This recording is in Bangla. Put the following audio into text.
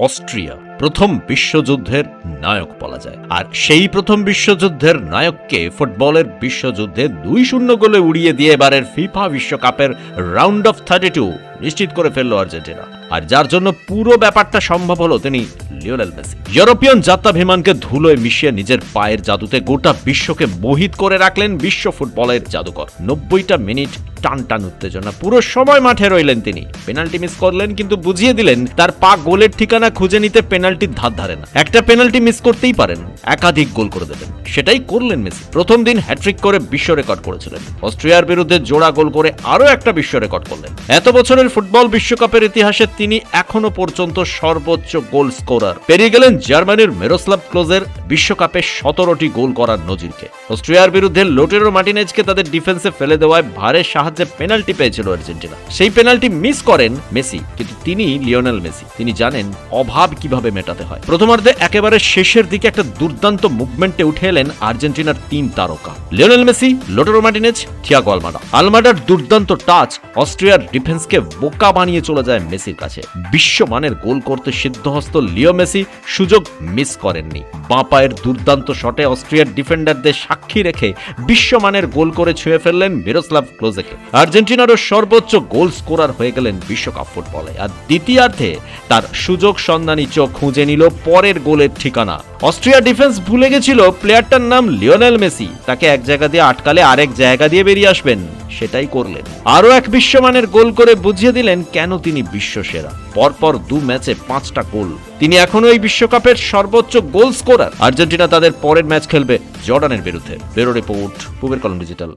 অস্ট্রিয়া প্রথম বিশ্বযুদ্ধের নায়ক বলা যায়। আর সেই প্রথম বিশ্বযুদ্ধের নায়ককে ফুটবলের বিশ্বযুদ্ধে 2-0 গোলে উড়িয়ে দিয়ে এবারের ফিফা বিশ্বকাপের রাউন্ড অফ 32 নিশ্চিত করে ফেলল আর্জেন্টিনা। আর যার জন্য পুরো ব্যাপারটা সম্ভব হলো তিনি লিওনেল মেসি। ইউরোপিয়ান যাত্রাভিমানকে ধুলোয় মিশিয়ে নিজের পায়ের জাদুতে গোটা বিশ্বকে মোহিত করে রাখলেন বিশ্ব ফুটবলের জাদুকর। 90টা মিনিট টান টান উত্তেজনা, পুরো সময় মাঠে রইলেন তিনি। পেনাল্টি মিস করলেন, কিন্তু বুঝিয়ে দিলেন তার পা গোলের ঠিকানা খুঁজে নিতে পেনাল্টির ধার ধারে না। একটা পেনাল্টি মিস করতেই পারেন, একাধিক গোল করে দেবেন, সেটাই করলেন মেসি। প্রথম দিন হ্যাট্রিক করে বিশ্ব রেকর্ড করেছিলেন, অস্ট্রিয়ার বিরুদ্ধে জোড়া গোল করে আরো একটা বিশ্ব রেকর্ড করলেন। এত বছরের ফুটবল বিশ্বকাপের ইতিহাসে তিনি এখনো পর্যন্ত সর্বোচ্চ গোল স্কোরার, পেরিয়ে গেলেন জার্মানির মিরোস্লাভ ক্লোজের বিশ্বকাপে 17টি গোল করার নজিরকে। অস্ট্রিয়ার বিরুদ্ধে লোটেরো মার্টিনেজকে তাদের ডিফেন্সে ফেলে দেওয়ায় ভারের সাহায্যে পেনাল্টি পেয়েছিল আর্জেন্টিনা। সেই পেনাল্টি মিস করেন মেসি, কিন্তু তিনি লিওনেল মেসি, তিনি জানেন অভাব কিভাবে মেটাতে হয়। প্রথমার্ধে একেবারে শেষের দিকে একটা দুর্দান্ত মুভমেন্টে উঠে এলেন আর্জেন্টিনার 3 তারকা Lionel Messi, Lautaro Martinez, Thiago Almada. আলমাডার দুর্দান্ত টাচ অস্ট্রিয়ার ডিফেন্সকে বোকা বানিয়ে চলে যায় মেসির কাছে। বিশ্বমানের গোল করতে সিদ্ধহস্ত লিও মেসি সুযোগ মিস করেননি। বাঁ পায়ের দুর্দান্ত শটে অস্ট্রিয়ার ডিফেন্ডারদের সাক্ষী রেখে বিশ্বমানের গোল করে ছুঁয়ে ফেললেন মিরোস্লাভ ক্লোজেকে। আর্জেন্টিনারও সর্বোচ্চ গোল স্কোরার হয়ে গেলেন বিশ্বকাপ ফুটবলে। আর দ্বিতীয়ার্ধে তার সুযোগ সন্ধানী চোখ খুঁজে নিল পরের গোলের ঠিকানা। অস্ট্রিয়া ডিফেন্স ভুলে গেছিল প্লেয়ারটার নাম লিওনেল মেসি, তাকে এক জায়গা দিয়ে আটকালে আরেক জায়গা দিয়ে বেরিয়ে আসবেন, সেটাই করলেন। আরো এক বিশ্বমানের গোল করে বুঝিয়ে দিলেন কেন তিনি বিশ্বসেরা। পরপর 2 ম্যাচে 5টা গোল, তিনি এখনো এই বিশ্বকাপের সর্বোচ্চ গোল স্কোরার। আর্জেন্টিনা তাদের পরের ম্যাচ খেলবে জর্ডানের বিরুদ্ধে। ব্যুরো রিপোর্ট, পূবের কলম ডিজিটাল।